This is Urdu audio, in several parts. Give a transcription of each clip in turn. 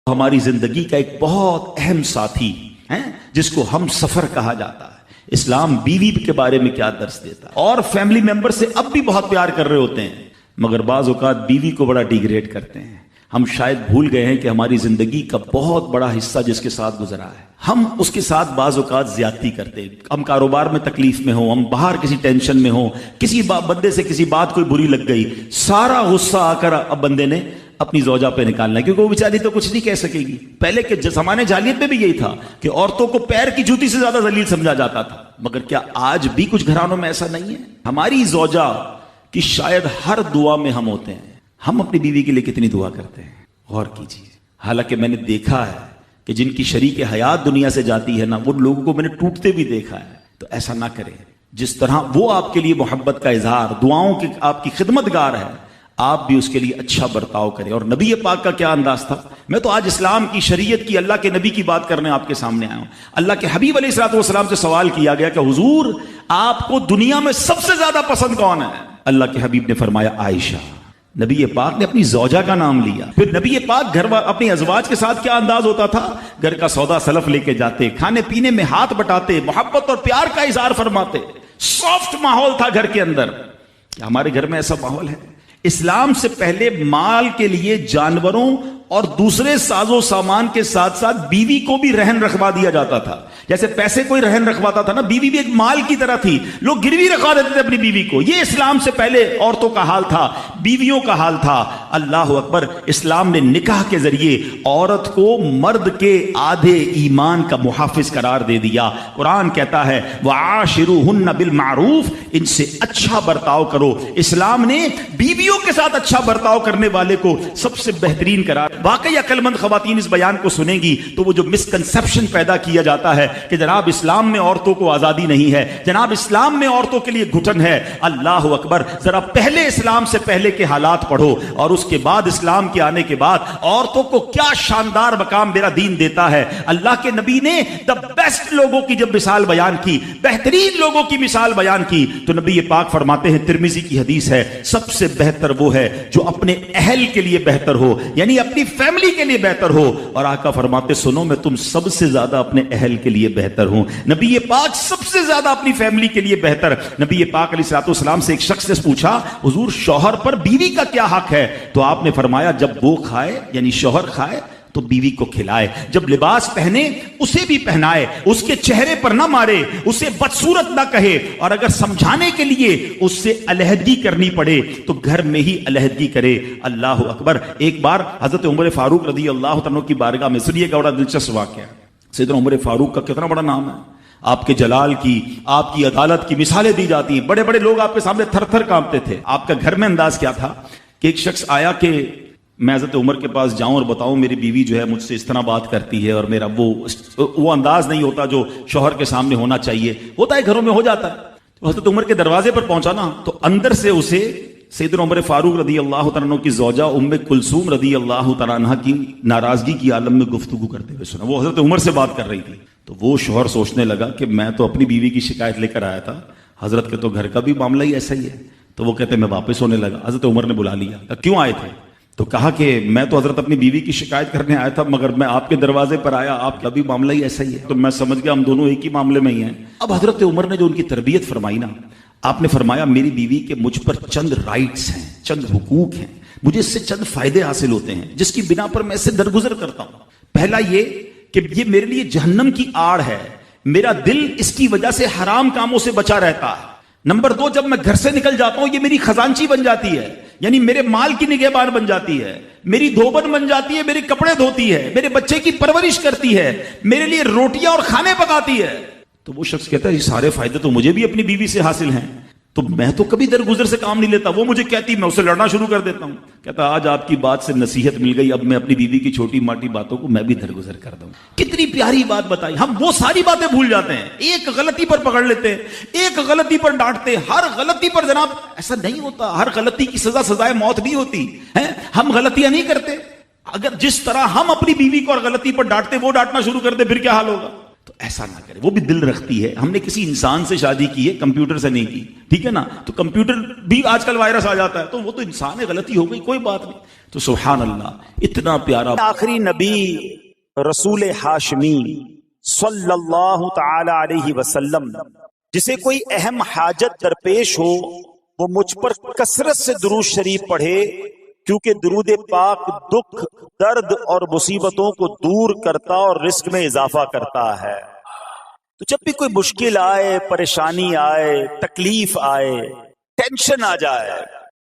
ہماری زندگی کا ایک بہت اہم ساتھی ہے جس کو ہم سفر کہا جاتا ہے۔ اسلام بیوی کے بارے میں کیا درس دیتا ہے؟ اور فیملی ممبر سے اب بھی بہت پیار کر رہے ہوتے ہیں، مگر بعض اوقات بیوی کو بڑا ڈیگریڈ کرتے ہیں۔ ہم شاید بھول گئے ہیں کہ ہماری زندگی کا بہت بڑا حصہ جس کے ساتھ گزرا ہے، ہم اس کے ساتھ بعض اوقات زیادتی کرتے ہیں۔ ہم کاروبار میں تکلیف میں ہوں، ہم باہر کسی ٹینشن میں ہوں، کسی بندے سے کسی بات کوئی بری لگ گئی، سارا غصہ آ کر اب بندے نے اپنی زوجہ پہ نکالنا ہے، کیونکہ وہ بیچاری تو کچھ نہیں کہہ سکے گی۔ پہلے کے زمانے جاہلیت میں بھی یہی تھا کہ عورتوں کو پیر کی جوتی سے زیادہ ذلیل سمجھا جاتا تھا، مگر کیا آج بھی کچھ گھرانوں میں ایسا نہیں ہے؟ ہماری زوجہ کی شاید ہر دعا میں ہم ہوتے ہیں۔ ہم اپنی بیوی کے لیے کتنی دعا کرتے ہیں، غور کیجیے۔ حالانکہ میں نے دیکھا ہے کہ جن کی شریک حیات دنیا سے جاتی ہے نا، وہ لوگوں کو میں نے ٹوٹتے بھی دیکھا ہے۔ تو ایسا نہ کریں، جس طرح وہ آپ کے لیے محبت کا اظہار، دعاؤں کی آپ کی خدمت گار ہے، آپ بھی اس کے لیے اچھا برتاؤ کریں۔ اور نبی پاک کا کیا انداز تھا؟ میں تو آج اسلام کی شریعت کی، اللہ کے نبی کی بات کرنے آپ کے سامنے آیا ہوں۔ اللہ کے حبیب علیہ الصلوۃ والسلام سے سوال کیا گیا کہ حضور آپ کو دنیا میں سب سے زیادہ پسند کون ہے؟ اللہ کے حبیب نے فرمایا عائشہ۔ نبی پاک نے اپنی زوجہ کا نام لیا۔ پھر نبی پاک گھر اپنی ازواج کے ساتھ کیا انداز ہوتا تھا؟ گھر کا سودا سلف لے کے جاتے، کھانے پینے میں ہاتھ بٹاتے، محبت اور پیار کا اظہار فرماتے، سافٹ ماحول تھا گھر کے اندر۔ ہمارے گھر میں ایسا ماحول ہے؟ اسلام سے پہلے مال کے لیے جانوروں اور دوسرے ساز و سامان کے ساتھ ساتھ بیوی کو بھی رہن رکھوا دیا جاتا تھا۔ جیسے پیسے کوئی رہن رکھواتا تھا نا، بیوی بھی ایک مال کی طرح تھی، لوگ گروی رکھوا دیتے تھے اپنی بیوی کو۔ یہ اسلام سے پہلے عورتوں کا حال تھا، بیویوں کا حال تھا۔ اللہ اکبر! اسلام نے نکاح کے ذریعے عورت کو مرد کے آدھے ایمان کا محافظ قرار دے دیا۔ قرآن کہتا ہے وَعَاشِرُوهُنَّ بِالْمَعْرُوفِ، ان سے اچھا برتاؤ کرو۔ اسلام نے بیویوں کے ساتھ اچھا برتاؤ کرنے والے کو سب سے بہترین قرار۔ واقعی عقل مند خواتین اس بیان کو سنیں گی تو وہ جو مسکنسپشن پیدا کیا جاتا ہے کہ جناب اسلام میں عورتوں کو آزادی نہیں ہے، جناب اسلام میں عورتوں کے لیے گھٹن ہے، اللہ اکبر! ذرا پہلے اسلام سے پہلے کے حالات پڑھو اور اس کے بعد اسلام کے آنے کے بعد عورتوں کو کیا شاندار مقام میرا دین دیتا ہے۔ اللہ کے نبی نے دا بیسٹ لوگوں کی جب مثال بیان کی، بہترین لوگوں کی مثال بیان کی، تو نبی پاک فرماتے ہیں، ترمذی کی حدیث ہے، سب سے بہتر وہ ہے جو اپنے اہل کے لیے بہتر ہو، یعنی اپنی فیملی کے لیے بہتر ہو۔ اور آقا فرماتے سنو میں تم سب سے زیادہ اپنے اہل کے لیے بہتر ہوں۔ نبی پاک سب سے زیادہ اپنی فیملی کے لیے بہتر۔ نبی پاک علیہ الصلوۃ والسلام سے ایک شخص نے پوچھا حضور شوہر پر بیوی کا کیا حق ہے؟ تو آپ نے فرمایا جب وہ کھائے یعنی شوہر کھائے تو بیوی کو کھلائے، جب لباس پہنے اسے بھی پہنائے، اس کے چہرے پر نہ مارے، اسے بدصورت نہ کہے، اور اگر سمجھانے کے لیے اس سے علیحدگی کرنی پڑے تو گھر میں ہی علیحدگی کرے۔ اللہ اکبر! ایک بار حضرت عمر فاروق رضی اللہ عنہ کی بارگاہ میں، سنیے گا بڑا دلچسپ واقعہ۔ سیدنا عمر فاروق کا کتنا بڑا نام ہے، آپ کے جلال کی، آپ کی عدالت کی مثالیں دی جاتی ہیں، بڑے بڑے لوگ آپ کے سامنے تھر تھر کانپتے تھے۔ آپ کا گھر میں انداز کیا تھا کہ ایک شخص آیا کہ میں حضرت عمر کے پاس جاؤں اور بتاؤں میری بیوی جو ہے مجھ سے اس طرح بات کرتی ہے، اور میرا وہ انداز نہیں ہوتا جو شوہر کے سامنے ہونا چاہیے، ہوتا ہے گھروں میں ہو جاتا ہے۔ تو حضرت عمر کے دروازے پر پہنچا نا، تو اندر سے اسے سیدنا عمر فاروق رضی اللہ تعالیٰ عنہ کی زوجہ ام کلثوم رضی اللہ تعالیٰ عنہ کی ناراضگی کی عالم میں گفتگو کرتے ہوئے سنا۔ وہ حضرت عمر سے بات کر رہی تھی، تو وہ شوہر سوچنے لگا کہ میں تو اپنی بیوی کی شکایت لے کر آیا تھا، حضرت کے تو گھر کا بھی معاملہ ہی ایسا ہی ہے۔ تو وہ کہتے میں واپس ہونے لگا۔ حضرت عمر نے بلا لیا، کیوں آئے تھے؟ تو کہا کہ میں تو حضرت اپنی بیوی کی شکایت کرنے آیا تھا، مگر میں آپ کے دروازے پر آیا، آپ کا بھی معاملہ ہی ایسا ہی ہے، تو میں سمجھ گیا ہم دونوں ایک ہی معاملے میں ہی ہیں۔ اب حضرت عمر نے جو ان کی تربیت فرمائی نا، آپ نے فرمایا میری بیوی کے مجھ پر چند رائٹس ہیں، چند حقوق ہیں، مجھے اس سے چند فائدے حاصل ہوتے ہیں جس کی بنا پر میں اس سے درگزر کرتا ہوں۔ پہلا یہ کہ یہ میرے لیے جہنم کی آڑ ہے، میرا دل اس کی وجہ سے حرام کاموں سے بچا رہتا ہے۔ نمبر دو، جب میں گھر سے نکل جاتا ہوں یہ میری خزانچی بن جاتی ہے، یعنی میرے مال کی نگہبان بن جاتی ہے، میری دھوبن بن جاتی ہے، میرے کپڑے دھوتی ہے، میرے بچے کی پرورش کرتی ہے، میرے لیے روٹیاں اور کھانے پکاتی ہے۔ تو وہ شخص کہتا ہے یہ سارے فائدے تو مجھے بھی اپنی بیوی سے حاصل ہیں، تو میں تو کبھی درگزر سے کام نہیں لیتا، وہ مجھے کہتی میں اسے لڑنا شروع کر دیتا ہوں۔ کہتا آج آپ کی بات سے نصیحت مل گئی، اب میں اپنی بیوی کی چھوٹی موٹی باتوں کو میں بھی درگزر کر دوں۔ کتنی پیاری بات بتائی، ہم وہ ساری باتیں بھول جاتے ہیں، ایک غلطی پر پکڑ لیتے ہیں، ایک غلطی پر ڈانٹتے، ہر غلطی پر جناب ایسا نہیں ہوتا، ہر غلطی کی سزا سزائے موت نہیں ہوتی ہے، ہم غلطیاں نہیں کرتے۔ اگر جس طرح ہم اپنی بیوی کو اور غلطی پر ڈانٹتے وہ ڈانٹنا شروع کر دے پھر کیا حال ہوگا؟ تو ایسا نہ کرے، وہ بھی دل رکھتی ہے، ہم نے کسی انسان سے شادی کی ہے، کمپیوٹر سے نہیں کی، ٹھیک ہے نا؟ تو کمپیوٹر بھی آج کل وائرس آ جاتا ہے، تو وہ تو انسان ہے، غلطی ہو گئی کوئی بات نہیں، تو سبحان اللہ، اتنا پیارا آخری نبی رسول ہاشمی صلی اللہ تعالی علیہ وسلم، جسے کوئی اہم حاجت درپیش ہو وہ مجھ پر کثرت سے درود شریف پڑھے، کیونکہ درود پاک دکھ، درد اور مصیبتوں کو دور کرتا اور رزق میں اضافہ کرتا ہے۔ تو جب بھی کوئی مشکل آئے، پریشانی آئے، تکلیف آئے، ٹینشن آ جائے،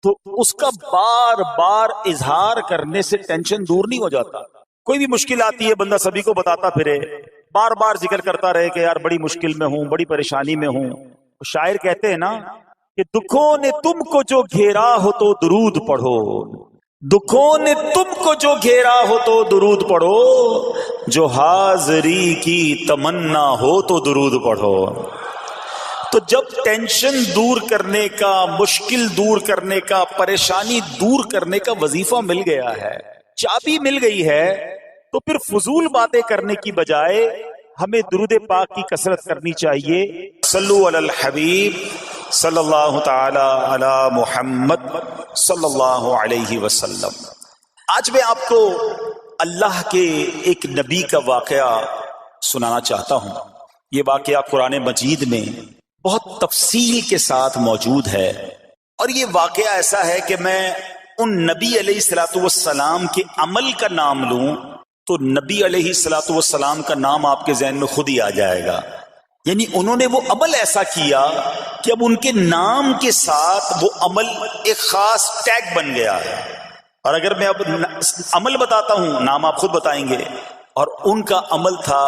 تو اس کا بار بار اظہار کرنے سے ٹینشن دور نہیں ہو جاتا۔ کوئی بھی مشکل آتی ہے بندہ سبھی کو بتاتا پھرے، بار بار ذکر کرتا رہے کہ یار بڑی مشکل میں ہوں، بڑی پریشانی میں ہوں۔ شاعر کہتے ہیں نا کہ دکھوں نے تم کو جو گھیرا ہو تو درود پڑھو، دکھوں نے تم کو جو گھیرا ہو تو درود پڑھو، جو حاضری کی تمنا ہو تو درود پڑھو۔ تو جب ٹینشن دور کرنے کا، مشکل دور کرنے کا، پریشانی دور کرنے کا وظیفہ مل گیا ہے، چابی مل گئی ہے، تو پھر فضول باتیں کرنے کی بجائے ہمیں درود پاک کی کثرت کرنی چاہیے۔ صلو علی الحبیب صلی اللہ تعالی علی محمد صلی اللہ علیہ وسلم۔ آج میں آپ کو اللہ کے ایک نبی کا واقعہ سنانا چاہتا ہوں۔ یہ واقعہ قرآن مجید میں بہت تفصیل کے ساتھ موجود ہے، اور یہ واقعہ ایسا ہے کہ میں ان نبی علیہ الصلوۃ والسلام کے عمل کا نام لوں تو نبی علیہ الصلوۃ والسلام کا نام آپ کے ذہن میں خود ہی آ جائے گا۔ یعنی انہوں نے وہ عمل ایسا کیا کہ اب ان کے نام کے ساتھ وہ عمل ایک خاص ٹیگ بن گیا ہے۔ اور اگر میں اب عمل بتاتا ہوں، نام آپ خود بتائیں گے، اور ان کا عمل تھا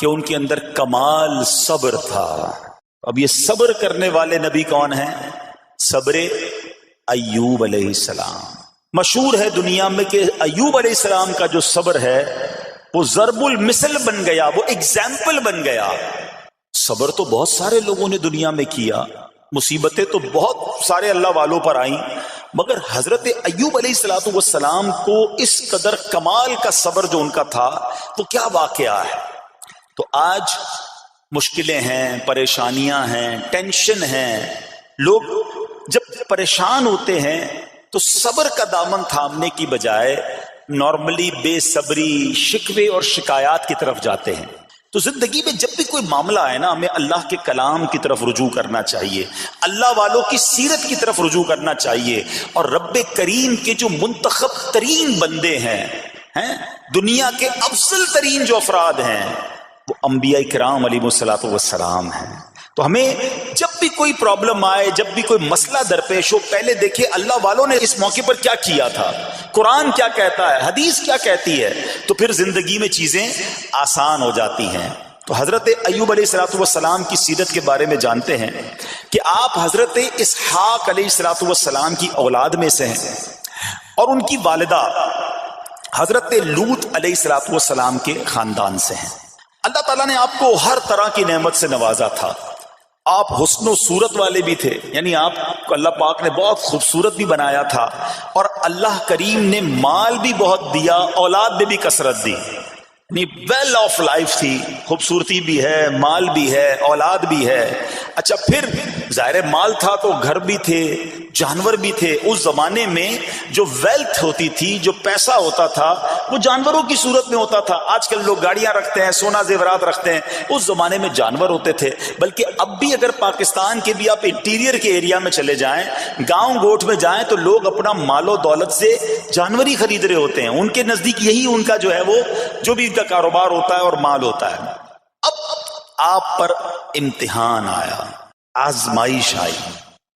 کہ ان کے اندر کمال صبر تھا۔ اب یہ صبر کرنے والے نبی کون ہیں؟ صبر ایوب علیہ السلام۔ مشہور ہے دنیا میں کہ ایوب علیہ السلام کا جو صبر ہے وہ ضرب المثل بن گیا، وہ ایگزامپل بن گیا۔ صبر تو بہت سارے لوگوں نے دنیا میں کیا، مصیبتیں تو بہت سارے اللہ والوں پر آئیں، مگر حضرت ایوب علیہ الصلوۃ والسلام کو اس قدر کمال کا صبر جو ان کا تھا، وہ کیا واقعہ ہے۔ تو آج مشکلیں ہیں، پریشانیاں ہیں، ٹینشن ہیں، لوگ جب پریشان ہوتے ہیں تو صبر کا دامن تھامنے کی بجائے نارملی بے صبری، شکوے اور شکایات کی طرف جاتے ہیں۔ تو زندگی میں جب بھی کوئی معاملہ آئے نا، ہمیں اللہ کے کلام کی طرف رجوع کرنا چاہیے، اللہ والوں کی سیرت کی طرف رجوع کرنا چاہیے، اور رب کریم کے جو منتخب ترین بندے ہیں، دنیا کے افضل ترین جو افراد ہیں، وہ انبیاء کرام علیہ الصلوۃ والسلام ہیں۔ تو ہمیں جب بھی کوئی پرابلم آئے، جب بھی کوئی مسئلہ درپیش ہو، پہلے دیکھیں اللہ والوں نے اس موقع پر کیا کیا تھا، قرآن کیا کہتا ہے، حدیث کیا کہتی ہے، تو پھر زندگی میں چیزیں آسان ہو جاتی ہیں۔ تو حضرت ایوب علیہ الصلوۃ والسلام کی سیرت کے بارے میں جانتے ہیں کہ آپ حضرت اسحاق علیہ الصلوۃ والسلام کی اولاد میں سے ہیں، اور ان کی والدہ حضرت لوط علیہ الصلوۃ والسلام کے خاندان سے ہیں۔ اللہ تعالیٰ نے آپ کو ہر طرح کی نعمت سے نوازا تھا۔ آپ حسن و صورت والے بھی تھے، یعنی آپ کو اللہ پاک نے بہت خوبصورت بھی بنایا تھا، اور اللہ کریم نے مال بھی بہت دیا، اولاد میں بھی کثرت دی، یعنی ویل آف لائف تھی، خوبصورتی بھی ہے، مال بھی ہے، اولاد بھی ہے۔ اچھا، پھر ظاہر مال تھا تو گھر بھی تھے، جانور بھی تھے۔ اس زمانے میں جو ویلتھ ہوتی تھی، جو پیسہ ہوتا تھا، وہ جانوروں کی صورت میں ہوتا تھا۔ آج کل لوگ گاڑیاں رکھتے ہیں، سونا زیورات رکھتے ہیں، اس زمانے میں جانور ہوتے تھے۔ بلکہ اب بھی اگر پاکستان کے بھی آپ انٹیریئر کے ایریا میں چلے جائیں، گاؤں گوٹ میں جائیں، تو لوگ اپنا مال و دولت سے جانور ہی خرید رہے ہوتے ہیں۔ ان کے نزدیک یہی ان کا جو ہے، وہ جو بھی ان کا کاروبار ہوتا ہے اور مال ہوتا ہے۔ اب آپ پر امتحان آیا، آزمائش آئی،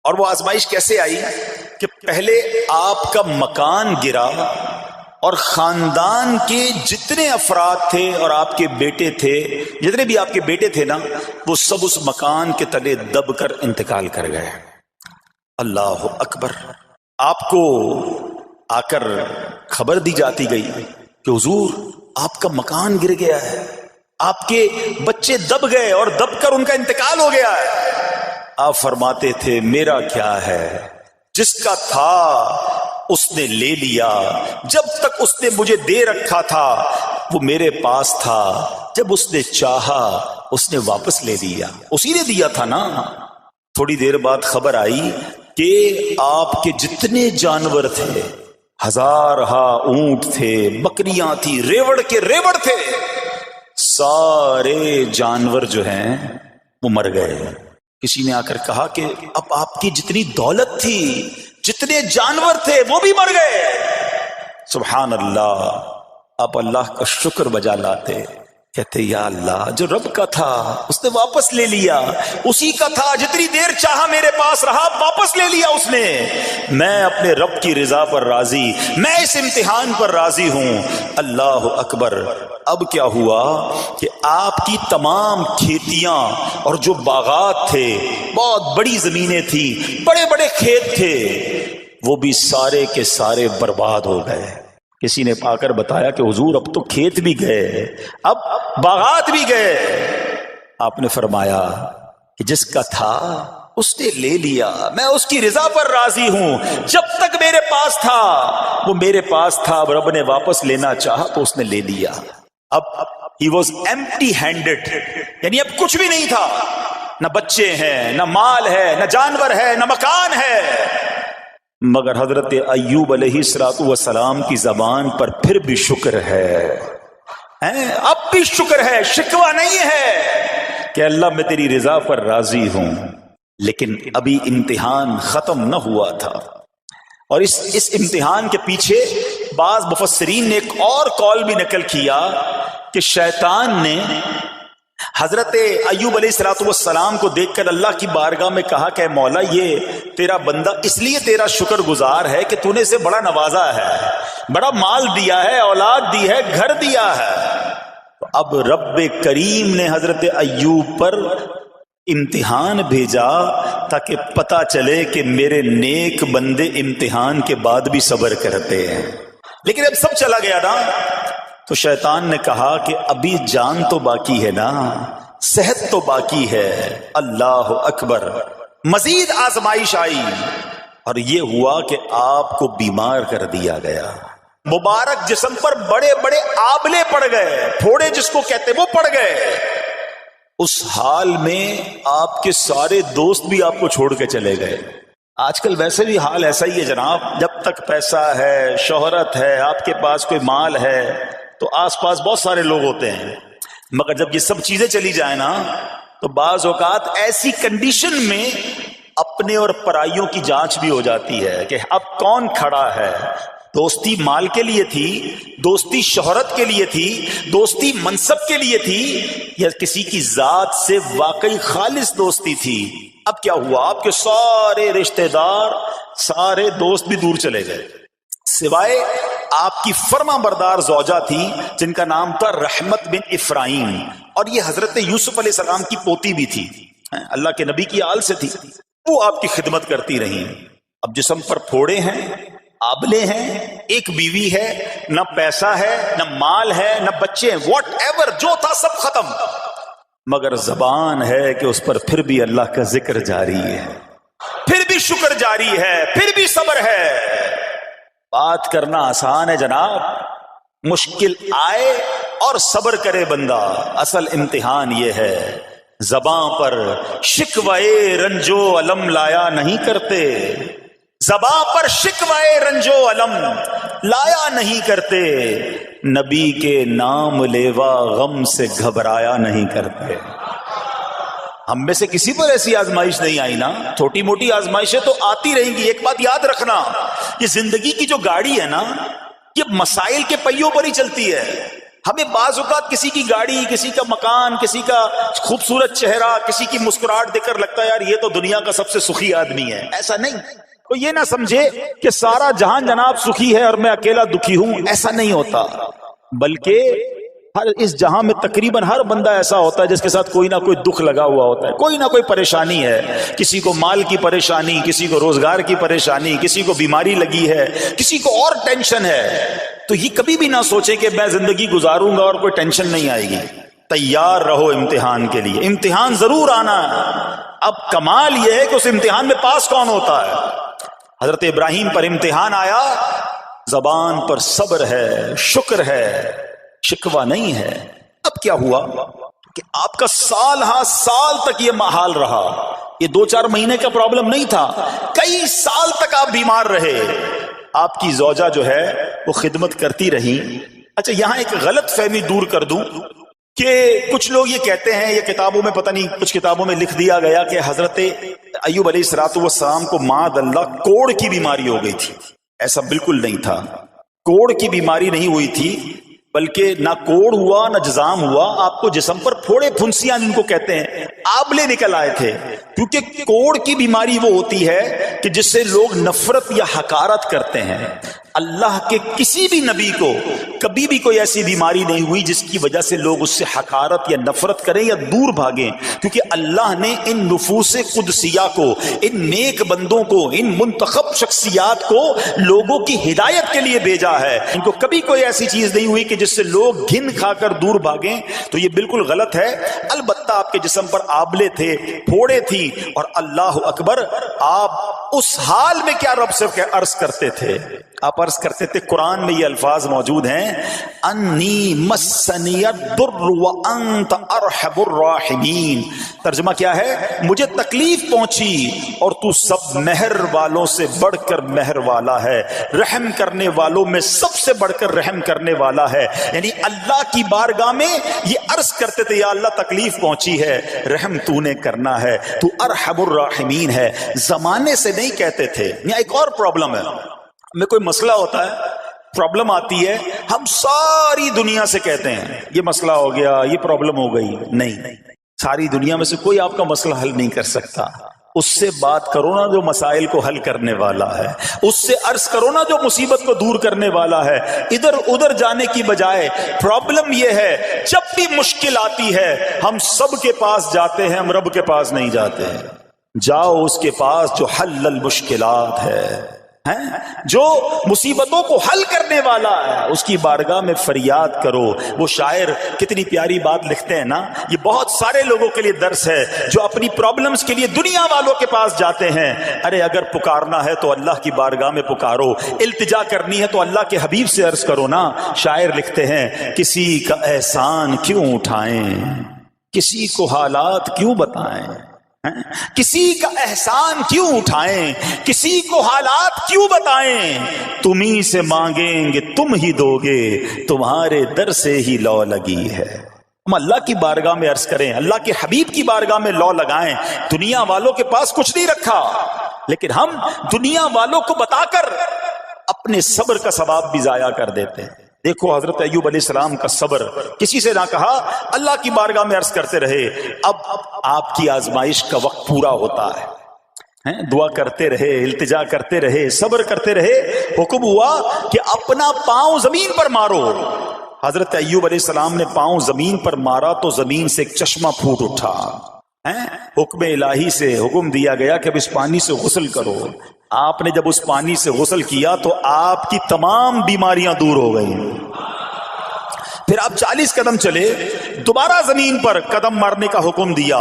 اور وہ آزمائش کیسے آئی کہ پہلے آپ کا مکان گرا، اور خاندان کے جتنے افراد تھے اور آپ کے بیٹے تھے، جتنے بھی آپ کے بیٹے تھے نا، وہ سب اس مکان کے تلے دب کر انتقال کر گئے۔ اللہ اکبر۔ آپ کو آ کر خبر دی جاتی گئی کہ حضور آپ کا مکان گر گیا ہے، آپ کے بچے دب گئے اور دب کر ان کا انتقال ہو گیا ہے۔ آپ فرماتے تھے میرا کیا ہے، جس کا تھا اس نے لے لیا، جب تک اس نے مجھے دے رکھا تھا وہ میرے پاس تھا، جب اس نے چاہا اس نے واپس لے لیا، اسی نے دیا تھا نا۔ تھوڑی دیر بعد خبر آئی کہ آپ کے جتنے جانور تھے ہزارہا اونٹ تھے، بکریاں تھی، ریوڑ کے ریوڑ تھے، سارے جانور جو ہیں وہ مر گئے۔ کسی نے آ کر کہا کہ اب آپ کی جتنی دولت تھی، جتنے جانور تھے، وہ بھی مر گئے۔ سبحان اللہ، آپ اللہ کا شکر بجا لاتے، کہتے یا اللہ جو رب کا تھا اس نے واپس لے لیا، اسی کا تھا، جتنی دیر چاہا میرے پاس رہا، واپس لے لیا اس نے۔ میں اپنے رب کی رضا پر راضی، میں اس امتحان پر راضی ہوں۔ اللہ اکبر۔ اب کیا ہوا کہ آپ کی تمام کھیتیاں اور جو باغات تھے، بہت بڑی زمینیں تھی، بڑے بڑے کھیت تھے، وہ بھی سارے کے سارے برباد ہو گئے۔ کسی نے پا کر بتایا کہ حضور اب تو کھیت بھی گئے، اب باغات بھی گئے۔ آپ نے فرمایا کہ جس کا تھا اس نے لے لیا، میں اس کی رضا پر راضی ہوں۔ جب تک میرے پاس تھا وہ میرے پاس تھا، اب رب نے واپس لینا چاہا تو اس نے لے لیا۔ اب he was empty handed، یعنی اب کچھ بھی نہیں تھا، نہ بچے ہیں، نہ مال ہے، نہ جانور ہے، نہ مکان ہے۔ مگر حضرت ایوب علیہ الصلوۃ والسلام کی زبان پر پھر بھی شکر ہے، اب بھی شکر ہے، شکوہ نہیں ہے کہ اللہ میں تیری رضا پر راضی ہوں۔ لیکن ابھی امتحان ختم نہ ہوا تھا، اور اس امتحان کے پیچھے بعض مفسرین نے ایک اور قول بھی نقل کیا کہ شیطان نے حضرت ایوب علیہ الصلوۃ والسلام کو دیکھ کر اللہ کی بارگاہ میں کہا کہ مولا یہ تیرا بندہ اس لیے تیرا شکر گزار ہے کہ تو نے اسے بڑا نوازا ہے، بڑا مال دیا ہے، اولاد دی ہے، گھر دیا ہے۔ اب رب کریم نے حضرت ایوب پر امتحان بھیجا تاکہ پتہ چلے کہ میرے نیک بندے امتحان کے بعد بھی صبر کرتے ہیں۔ لیکن اب سب چلا گیا نا، تو شیطان نے کہا کہ ابھی جان تو باقی ہے نا، صحت تو باقی ہے۔ اللہ اکبر۔ مزید آزمائش آئی اور یہ ہوا کہ آپ کو بیمار کر دیا گیا۔ مبارک جسم پر بڑے بڑے آبلے پڑ گئے، پھوڑے جس کو کہتے وہ پڑ گئے۔ اس حال میں آپ کے سارے دوست بھی آپ کو چھوڑ کے چلے گئے۔ آج کل ویسے بھی حال ایسا ہی ہے جناب، جب تک پیسہ ہے، شہرت ہے، آپ کے پاس کوئی مال ہے تو آس پاس بہت سارے لوگ ہوتے ہیں، مگر جب یہ سب چیزیں چلی جائیں نا تو بعض اوقات ایسی کنڈیشن میں اپنے اور پرائیوں کی جانچ بھی ہو جاتی ہے کہ اب کون کھڑا ہے۔ دوستی مال کے لیے تھی، دوستی شہرت کے لیے تھی، دوستی منصب کے لیے تھی، یا کسی کی ذات سے واقعی خالص دوستی تھی؟ اب کیا ہوا؟ آپ کے سارے رشتہ دار، سارے دوست بھی دور چلے گئے، سوائے آپ کی فرما بردار زوجہ تھی جن کا نام تھا رحمت بن افراہیم، اور یہ حضرت یوسف علیہ السلام کی پوتی بھی تھی، اللہ کے نبی کی آل سے تھی، وہ آپ کی خدمت کرتی رہی۔ اب جسم پر پھوڑے ہیں، آبلے ہیں، ایک بیوی ہے، نہ پیسہ ہے، نہ مال ہے، نہ بچے ہیں، واٹ ایور جو تھا سب ختم، مگر زبان ہے کہ اس پر پھر بھی اللہ کا ذکر جاری ہے، پھر بھی شکر جاری ہے، پھر بھی صبر ہے۔ بات کرنا آسان ہے جناب، مشکل آئے اور صبر کرے بندہ، اصل امتحان یہ ہے۔ زباں پر شکوائے رنجو علم لایا نہیں کرتے، زباں پر شکوائے رنجو علم لایا نہیں کرتے، نبی کے نام لیوا غم سے گھبرایا نہیں کرتے۔ ہم میں سے کسی پر ایسی آزمائش نہیں آئی نا، چھوٹی موٹی آزمائشیں تو آتی رہیں گی۔ ایک بات یاد رکھنا، یہ زندگی کی جو گاڑی ہے نا، یہ مسائل کے پہیوں پر ہی چلتی ہے۔ ہمیں بعض اوقات کسی کی گاڑی، کسی کا مکان، کسی کا خوبصورت چہرہ، کسی کی مسکراہٹ دیکھ کر لگتا ہے یار یہ تو دنیا کا سب سے سخی آدمی ہے۔ ایسا نہیں، کوئی یہ نہ سمجھے کہ سارا جہان جناب سخی ہے اور میں اکیلا دکھی ہوں، ایسا نہیں ہوتا، بلکہ اس جہاں میں تقریباً ہر بندہ ایسا ہوتا ہے جس کے ساتھ کوئی نہ کوئی دکھ لگا ہوا ہوتا ہے، کوئی نہ کوئی پریشانی ہے، کسی کو مال کی پریشانی، کسی کو روزگار کی پریشانی، کسی کو بیماری لگی ہے، کسی کو اور ٹینشن ہے۔ تو یہ کبھی بھی نہ سوچے کہ میں زندگی گزاروں گا اور کوئی ٹینشن نہیں آئے گی۔ تیار رہو امتحان کے لیے، امتحان ضرور آنا ہے۔ اب کمال یہ ہے کہ اس امتحان میں پاس کون ہوتا ہے۔ حضرت ابراہیم پر امتحان آیا، زبان پر صبر ہے، شکر ہے، شکوہ نہیں ہے۔ اب کیا ہوا کہ آپ کا سال ہاں سال تک یہ محال رہا، یہ 2-4 مہینے کا پرابلم نہیں تھا، کئی سال تک آپ بیمار رہے۔ آپ کی زوجہ جو ہے وہ خدمت کرتی رہی. اچھا یہاں ایک غلط فہمی دور کر دوں کہ کچھ لوگ یہ کہتے ہیں، یہ کتابوں میں پتہ نہیں کچھ کتابوں میں لکھ دیا گیا کہ حضرت ایوب علیہ الصلوۃ والسلام کو معاذ اللہ کوڑ کی بیماری ہو گئی تھی. ایسا بالکل نہیں تھا. کوڑ کی بیماری نہیں ہوئی تھی، بلکہ نہ کوڑ ہوا نہ جزام ہوا. آپ کو جسم پر پھوڑے پھنسیاں جن کو کہتے ہیں آبلے نکل آئے تھے. کیونکہ کوڑ کی بیماری وہ ہوتی ہے کہ جس سے لوگ نفرت یا حقارت کرتے ہیں. اللہ کے کسی بھی نبی کو کبھی بھی کوئی ایسی بیماری نہیں ہوئی جس کی وجہ سے لوگ اس سے حقارت یا نفرت کریں یا دور بھاگیں. کیونکہ اللہ نے ان نفوس قدسیہ کو، ان نیک بندوں کو، ان منتخب شخصیات کو لوگوں کی ہدایت کے لیے بھیجا ہے. ان کو کبھی کوئی ایسی چیز نہیں ہوئی کہ جس سے لوگ گھن کھا کر دور بھاگیں. تو یہ بالکل غلط ہے. البتہ آپ کے جسم پر آبلے تھے، پھوڑے تھی، اور اللہ اکبر آپ اس حال میں کیا رب سے عرض کرتے تھے؟ آپ عرض کرتے تھے، قرآن میں یہ الفاظ موجود ہیں، انی مسنی الضر وانت ارحم الراحمین. ترجمہ کیا ہے؟ مجھے تکلیف پہنچی اور تو سب مہر والوں سے بڑھ کر مہر والا ہے، رحم کرنے والوں میں سب سے بڑھ کر رحم کرنے والا ہے. یعنی اللہ کی بارگاہ میں یہ عرض کرتے تھے، یا اللہ تکلیف پہنچی ہے، رحم تو نے کرنا ہے، تو ارحم الراحمین ہے. زمانے سے نہیں کہتے تھے. یہاں ایک اور پرابلم ہے. میں کوئی مسئلہ ہوتا ہے، پرابلم آتی ہے، ہم ساری دنیا سے کہتے ہیں یہ مسئلہ ہو گیا، یہ پرابلم ہو گئی. نہیں، ساری دنیا میں سے کوئی آپ کا مسئلہ حل نہیں کر سکتا. اس سے بات کرو نا جو مسائل کو حل کرنے والا ہے، اس سے عرض کرو نا جو مصیبت کو دور کرنے والا ہے. ادھر ادھر جانے کی بجائے پرابلم یہ ہے، جب بھی مشکل آتی ہے ہم سب کے پاس جاتے ہیں، ہم رب کے پاس نہیں جاتے. جاؤ اس کے پاس جو حل المشکلات ہے، جو مصیبتوں کو حل کرنے والا ہے، اس کی بارگاہ میں فریاد کرو. وہ شاعر کتنی پیاری بات لکھتے ہیں نا، یہ بہت سارے لوگوں کے لیے درس ہے جو اپنی پرابلمز کے لیے دنیا والوں کے پاس جاتے ہیں. ارے اگر پکارنا ہے تو اللہ کی بارگاہ میں پکارو، التجا کرنی ہے تو اللہ کے حبیب سے عرض کرو نا. شاعر لکھتے ہیں، کسی کا احسان کیوں اٹھائیں، کسی کو حالات کیوں بتائیں، کسی کا احسان کیوں اٹھائیں، کسی کو حالات کیوں بتائیں. تمہیں سے مانگیں گے تم ہی دو گے، تمہارے در سے ہی لو لگی ہے. ہم اللہ کی بارگاہ میں عرض کریں، اللہ کے حبیب کی بارگاہ میں لو لگائیں. دنیا والوں کے پاس کچھ نہیں رکھا، لیکن ہم دنیا والوں کو بتا کر اپنے صبر کا ثواب بھی ضائع کر دیتے ہیں. دیکھو حضرت ایوب علیہ السلام کا صبر، کسی سے نہ کہا، اللہ کی بارگاہ میں عرض کرتے رہے. اب آپ کی آزمائش کا وقت پورا ہوتا ہے، دعا کرتے رہے، التجا کرتے رہے، صبر کرتے رہے. حکم ہوا کہ اپنا پاؤں زمین پر مارو. حضرت ایوب علیہ السلام نے پاؤں زمین پر مارا تو زمین سے ایک چشمہ پھوٹ اٹھا. حکم الہی سے حکم دیا گیا کہ اب اس پانی سے غسل کرو. آپ نے جب اس پانی سے غسل کیا تو آپ کی تمام بیماریاں دور ہو گئی. پھر آپ 40 قدم چلے، دوبارہ زمین پر قدم مارنے کا حکم دیا.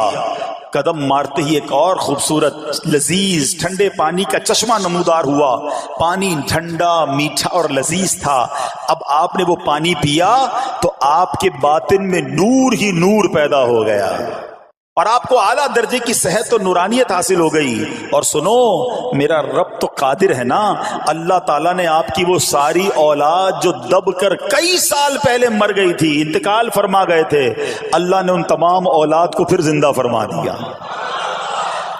قدم مارتے ہی ایک اور خوبصورت لذیذ ٹھنڈے پانی کا چشمہ نمودار ہوا. پانی ٹھنڈا، میٹھا اور لذیذ تھا. اب آپ نے وہ پانی پیا تو آپ کے باطن میں نور ہی نور پیدا ہو گیا، اور آپ کو اعلیٰ درجے کی صحت و نورانیت حاصل ہو گئی. اور سنو، میرا رب تو قادر ہے نا. اللہ تعالیٰ نے آپ کی وہ ساری اولاد جو دب کر کئی سال پہلے مر گئی تھی، انتقال فرما گئے تھے، اللہ نے ان تمام اولاد کو پھر زندہ فرما دیا.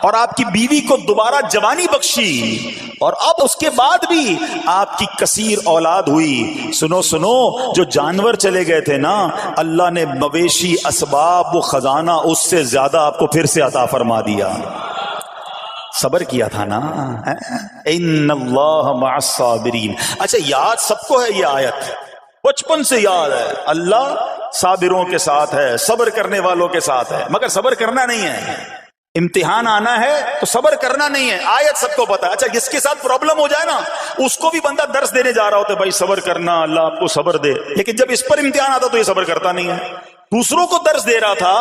اور آپ کی بیوی کو دوبارہ جوانی بخشی، اور اب اس کے بعد بھی آپ کی کثیر اولاد ہوئی. سنو سنو، جو جانور چلے گئے تھے نا، اللہ نے مویشی، اسباب و خزانہ اس سے زیادہ آپ کو پھر سے عطا فرما دیا. صبر کیا تھا نا. ان اللہ مع الصابرین. اچھا، یاد سب کو ہے یہ آیت، بچپن سے یاد ہے. اللہ صابروں کے ساتھ ہے، صبر کرنے والوں کے ساتھ ہے. مگر صبر کرنا نہیں ہے، امتحان آنا ہے تو صبر کرنا نہیں ہے. آیت سب کو پتا ہے. اچھا، جس کے ساتھ پرابلم ہو جائے نا، اس کو بھی بندہ درس دینے جا رہا ہوتا ہے، بھائی صبر کرنا، اللہ آپ کو صبر دے. لیکن جب اس پر امتحان آتا تو یہ صبر کرتا نہیں ہے. دوسروں کو درس دے رہا تھا،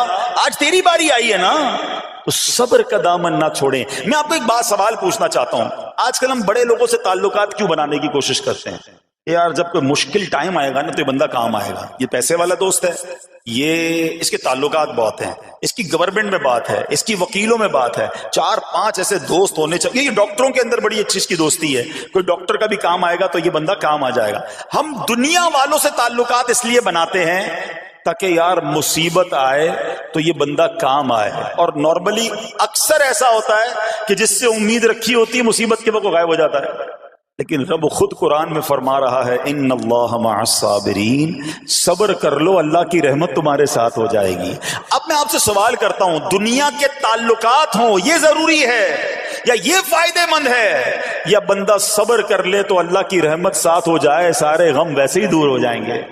آج تیری باری آئی ہے نا، تو صبر کا دامن نہ چھوڑیں. میں آپ کو ایک سوال پوچھنا چاہتا ہوں. آج کل ہم بڑے لوگوں سے تعلقات کیوں بنانے کی کوشش کرتے ہیں؟ یار جب کوئی مشکل ٹائم آئے گا نا تو یہ بندہ کام آئے گا، یہ پیسے والا دوست ہے، یہ اس کے تعلقات بہت ہیں، اس کی گورنمنٹ میں بات ہے، اس کی وکیلوں میں بات ہے، 4-5 ایسے دوست ہونے چاہیے. یہ ڈاکٹروں کے اندر بڑی اچھی اس کی دوستی ہے، کوئی ڈاکٹر کا بھی کام آئے گا تو یہ بندہ کام آ جائے گا. ہم دنیا والوں سے تعلقات اس لیے بناتے ہیں تاکہ یار مصیبت آئے تو یہ بندہ کام آئے. اور نارملی اکثر ایسا ہوتا ہے کہ جس سے امید رکھی ہوتی ہے مصیبت کے وقت غائب ہو جاتا ہے. لیکن رب خود قرآن میں فرما رہا ہے ان اللہ مع الصابرین، صبر کر لو اللہ کی رحمت تمہارے ساتھ ہو جائے گی. اب میں آپ سے سوال کرتا ہوں، دنیا کے تعلقات ہوں یہ ضروری ہے یا یہ فائدہ مند ہے، یا بندہ صبر کر لے تو اللہ کی رحمت ساتھ ہو جائے، سارے غم ویسے ہی دور ہو جائیں گے؟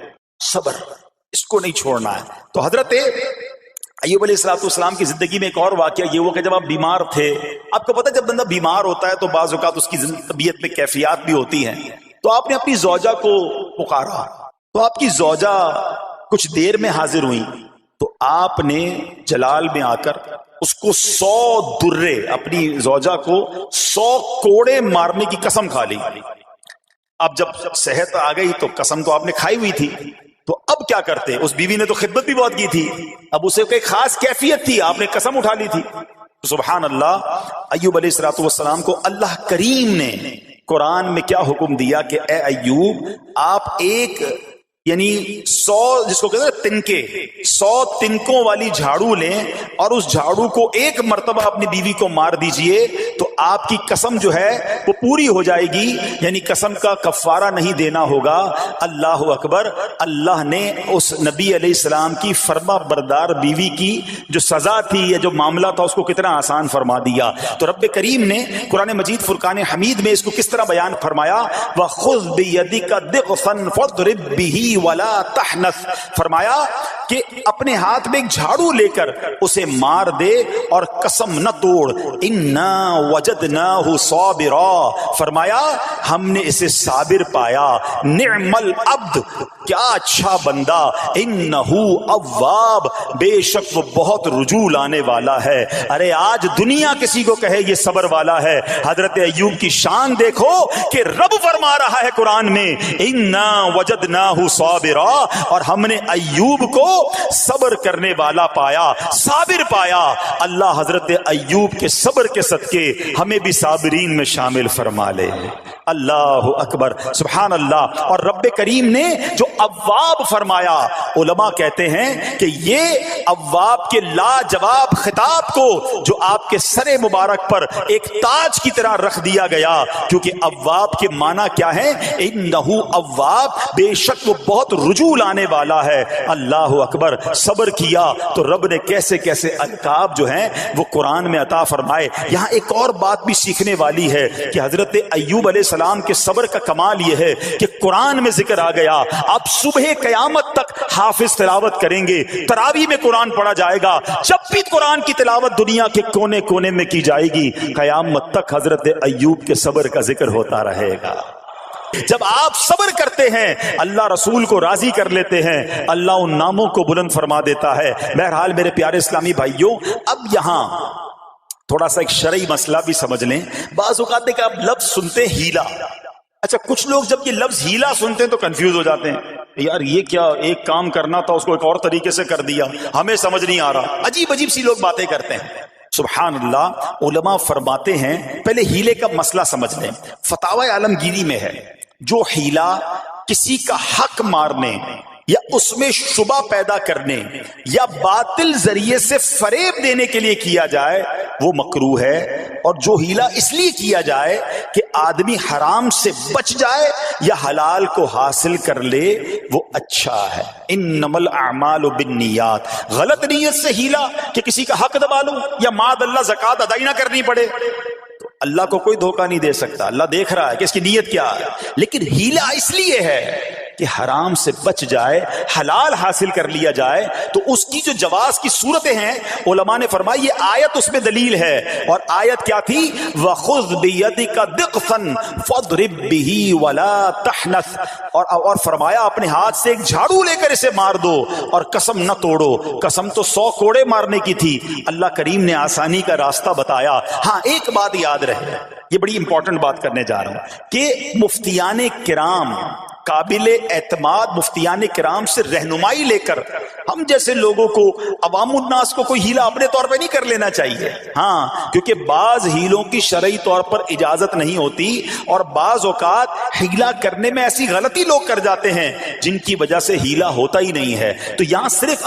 صبر اس کو نہیں چھوڑنا ہے. تو حضرت ایوب علیہ السلام کی زندگی میں ایک اور واقعہ یہ ہوا کہ جب آپ بیمار تھے، آپ کو پتہ جب بندہ بیمار ہوتا ہے تو بعض اوقات اس کی طبیعت میں کیفیات بھی ہوتی ہیں. تو آپ نے اپنی زوجہ کو پکارا تو آپ کی زوجہ کچھ دیر میں حاضر ہوئی. تو آپ نے جلال میں آ کر اس کو 100 درے، اپنی زوجہ کو 100 کوڑے مارنے کی قسم کھا لی. اب جب صحت آ گئی تو قسم تو آپ نے کھائی ہوئی تھی، تو اب کیا کرتے؟ اس بیوی نے تو خدمت بھی بہت کی تھی، اب اسے کوئی خاص کیفیت تھی، آپ نے قسم اٹھا لی تھی. سبحان اللہ، ایوب علیہ السلام کو اللہ کریم نے قرآن میں کیا حکم دیا کہ اے ایوب، آپ ایک یعنی 100 جس کو کہتے ہیں تنکے، 100 تنکوں والی جھاڑو لیں اور اس جھاڑو کو ایک مرتبہ اپنی بیوی کو مار دیجئے تو آپ کی قسم جو ہے وہ پوری ہو جائے گی. یعنی قسم کا کفارہ نہیں دینا ہوگا. اللہ اکبر. اللہ نے اس نبی علیہ السلام کی فرما بردار بیوی کی جو سزا تھی یا جو معاملہ تھا اس کو کتنا آسان فرما دیا. تو رب کریم نے قرآن مجید فرقان حمید میں اس کو کس طرح بیان فرمایا؟ وَخُذْ بِيَدِكَ ضِغْثًا فَاضْرِب بِهِ وَلَا تَحْنَثْ. فرمایا کہ اپنے ہاتھ میں ایک جھاڑو لے کر اسے مار دے اور قسم نہ توڑ. اِنَّا وَجَدْنَاهُ صَابِرًا. فرمایا ہم نے اسے صابر پایا. نعم العبد، کیا اچھا بندہ. اِنَّهُ اواب، بے شک وہ بہت رجوع لانے والا ہے. ارے آج دنیا کسی کو کہے یہ صبر والا ہے، حضرت ایوب کی شان دیکھو کہ رب فرما رہا ہے قرآن میں اِنَّا وَجَدْنَاهُ صَابِرًا، اور ہم نے ایوب کو صبر کرنے والا پایا، صابر پایا. اللہ حضرت ایوب کے صبر کے صدقے ہمیں بھی صابرین میں شامل فرما لے. اللہ اکبر، سبحان اللہ. اور رب کریم نے جو اواب فرمایا، علماء کہتے ہیں کہ یہ اواب کے لاجواب خطاب کو جو آپ کے سر مبارک پر ایک تاج کی طرح رکھ دیا گیا، کیونکہ اواب کے معنی کیا ہے؟ انہو اواب، بے شک وہ بہت رجوع لانے والا ہے. اللہ اکبر. صبر کیا تو رب نے کیسے کیسے القاب جو ہیں وہ قرآن میں عطا فرمائے. یہاں ایک اور بات بھی سیکھنے والی ہے کہ حضرت ایوب علیہ السلام کے صبر کا کمال یہ ہے کہ قرآن میں ذکر آ گیا. آپ صبح قیامت تک حافظ تلاوت کریں گے، تراویح میں قرآن پڑھا جائے گا، جب بھی قرآن کی تلاوت دنیا کے کونے کونے میں کی جائے گی، قیامت تک حضرت ایوب کے صبر کا ذکر ہوتا رہے گا. جب آپ صبر کرتے ہیں اللہ رسول کو راضی کر لیتے ہیں، اللہ ان ناموں کو بلند فرما دیتا ہے. بہرحال میرے پیارے اسلامی بھائیوں، اب یہاں تھوڑا سا ایک شرعی مسئلہ بھی سمجھ لیں. بعض اوقات کہ آپ لفظ سنتے ہیلا، اچھا کچھ لوگ جب یہ لفظ ہیلا سنتے ہیں تو کنفیوز ہو جاتے ہیں، یار یہ کیا، ایک کام کرنا تھا اس کو ایک اور طریقے سے کر دیا، ہمیں سمجھ نہیں آ رہا. عجیب عجیب سی لوگ باتیں کرتے ہیں. سبحان اللہ. علماء فرماتے ہیں پہلے ہیلے کا مسئلہ سمجھ لیں. فتاوی عالمگیری میں ہے جو ہیلا کسی کا حق مارنے یا اس میں شبہ پیدا کرنے یا باطل ذریعے سے فریب دینے کے لیے کیا جائے وہ مکروہ ہے، اور جو ہیلا اس لیے کیا جائے کہ آدمی حرام سے بچ جائے یا حلال کو حاصل کر لے وہ اچھا ہے. انما الاعمال بالنیات. غلط نیت سے ہیلا کہ کسی کا حق دبا لوں یا معاذ اللہ زکوٰۃ ادائی نہ کرنی پڑے، تو اللہ کو کوئی دھوکہ نہیں دے سکتا، اللہ دیکھ رہا ہے کہ اس کی نیت کیا ہے. لیکن ہیلا اس لیے ہے کہ حرام سے بچ جائے، حلال حاصل کر لیا جائے. تو اس کی جو جواز کی صورتیں ہیں علماء نے فرمایا یہ آیت اس میں دلیل ہے. اور آیت کیا تھی؟ وَخُذْ بِيَدِكَ ضِغْثًا فَاضْرِب بِهِ وَلَا تَحْنَثْ. اور فرمایا اپنے ہاتھ سے ایک جھاڑو لے کر اسے مار دو اور قسم نہ توڑو. قسم تو 100 کوڑے مارنے کی تھی، اللہ کریم نے آسانی کا راستہ بتایا. ہاں ایک بات یاد رہے، یہ بڑی امپورٹنٹ بات کرنے جا رہا ہوں کہ مفتیان کرام قابل اعتماد مفتیان کرام سے رہنمائی لے کر ہم جیسے لوگوں کو، عوام الناس کو کوئی ہیلا اپنے طور پہ نہیں کر لینا چاہیے. ہاں، کیونکہ بعض ہیلوں کی شرعی طور پر اجازت نہیں ہوتی، اور بعض اوقات ہیلا کرنے میں ایسی غلطی لوگ کر جاتے ہیں جن کی وجہ سے ہیلا ہوتا ہی نہیں ہے. تو یہاں صرف